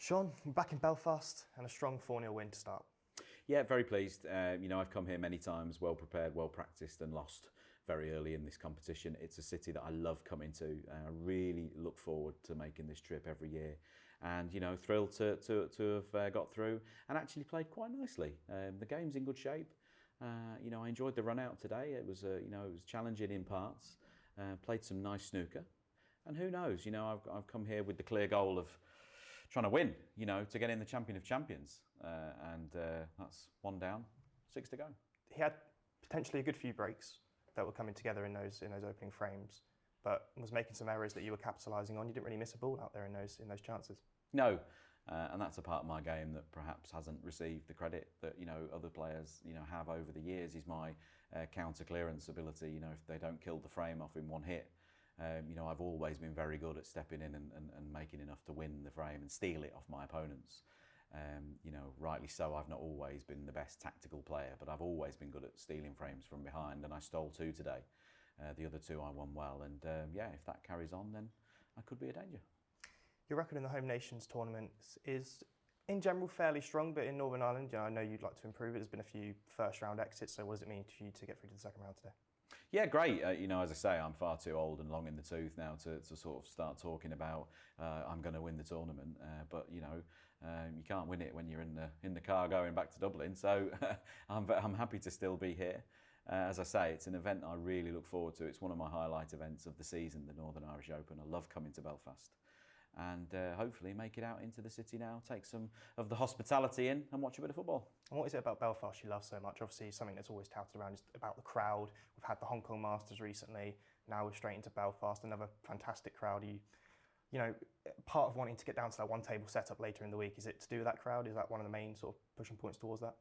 Sean, you're back in Belfast and a strong 4-0 win to start. Yeah, very pleased. I've come here many times, well prepared, well practiced, and lost very early in this competition. It's a city that I love coming to. I really look forward to making this trip every year, and thrilled to have got through and actually played quite nicely. The game's in good shape. I enjoyed the run out today. It was it was challenging in parts. Played some nice snooker, and who knows? I've come here with the clear goal of trying to win, to get in the Champion of Champions. And that's 1 down, 6 to go. He had potentially a good few breaks that were coming together in those opening frames, but was making some errors that you were capitalising on. You didn't really miss a ball out there in those chances. No, and that's a part of my game that perhaps hasn't received the credit that other players have over the years. Is my counter clearance ability. If they don't kill the frame off in one hit. I've always been very good at stepping in and making enough to win the frame and steal it off my opponents. Rightly so, I've not always been the best tactical player, but I've always been good at stealing frames from behind, and I stole 2 today. The other 2 I won well, and if that carries on, then I could be a danger. Your record in the Home Nations tournament is, in general, fairly strong, but in Northern Ireland, I know you'd like to improve it. There's been a few first-round exits, so what does it mean for you to get through to the second round today? Yeah, great. As I say, I'm far too old and long in the tooth now to sort of start talking about I'm going to win the tournament. But you can't win it when you're in the car going back to Dublin. So I'm happy to still be here. As I say, it's an event I really look forward to. It's one of my highlight events of the season, the Northern Irish Open. I love coming to Belfast. And hopefully make it out into the city now, take some of the hospitality in and watch a bit of football. And what is it about Belfast you love so much? Obviously, something that's always touted around is about the crowd. We've had the Hong Kong Masters recently. Now we're straight into Belfast, another fantastic crowd. Part of wanting to get down to that one table setup later in the week, is it to do with that crowd? Is that one of the main sort of pushing points towards that?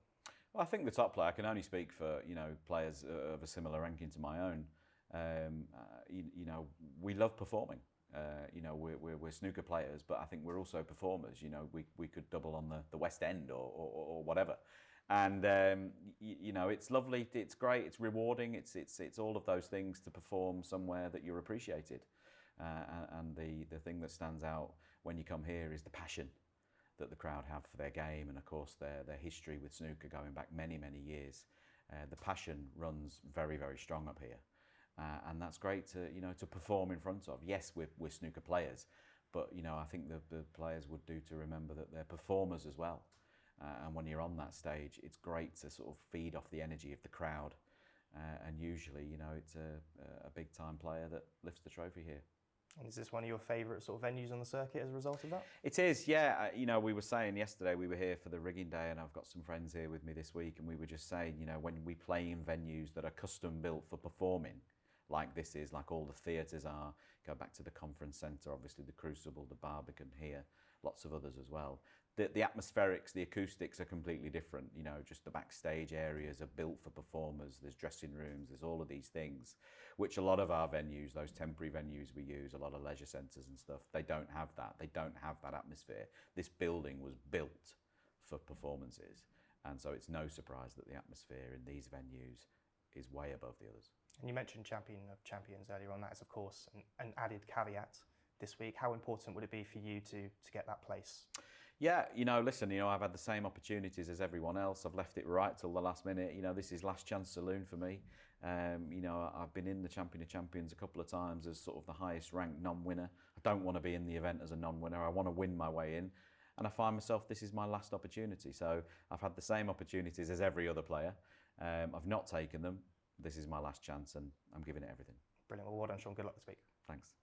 Well, I think the top player, I can only speak for players of a similar ranking to my own. We love performing. We're snooker players, but I think we're also performers. We could double on the West End or whatever, and it's lovely, it's great, it's rewarding, it's all of those things to perform somewhere that you're appreciated, and the thing that stands out when you come here is the passion that the crowd have for their game, and of course their history with snooker going back many years. The passion runs very, very strong up here. And that's great to perform in front of. Yes, we're snooker players, but I think the players would do to remember that they're performers as well. And when you're on that stage, it's great to sort of feed off the energy of the crowd. And usually, it's a big time player that lifts the trophy here. And is this one of your favourite sort of venues on the circuit as a result of that? It is, yeah. We were saying yesterday, we were here for the rigging day, and I've got some friends here with me this week, and we were just saying, when we play in venues that are custom built for performing, like this is, like all the theatres are, go back to the conference centre, obviously the Crucible, the Barbican here, lots of others as well. The atmospherics, the acoustics are completely different. Just the backstage areas are built for performers. There's dressing rooms, there's all of these things, which a lot of our venues, those temporary venues we use, a lot of leisure centres and stuff, they don't have that. They don't have that atmosphere. This building was built for performances. And so it's no surprise that the atmosphere in these venues is way above the others. And you mentioned Champion of Champions earlier on. That is, of course, an added caveat this week. How important would it be for you to get that place? Yeah, listen, I've had the same opportunities as everyone else. I've left it right till the last minute. This is last chance saloon for me. I've been in the Champion of Champions a couple of times as sort of the highest ranked non-winner. I don't want to be in the event as a non-winner. I want to win my way in. And I find myself, this is my last opportunity. So I've had the same opportunities as every other player. I've not taken them. This is my last chance, and I'm giving it everything. Brilliant. Well done, Sean. Good luck this week. Thanks.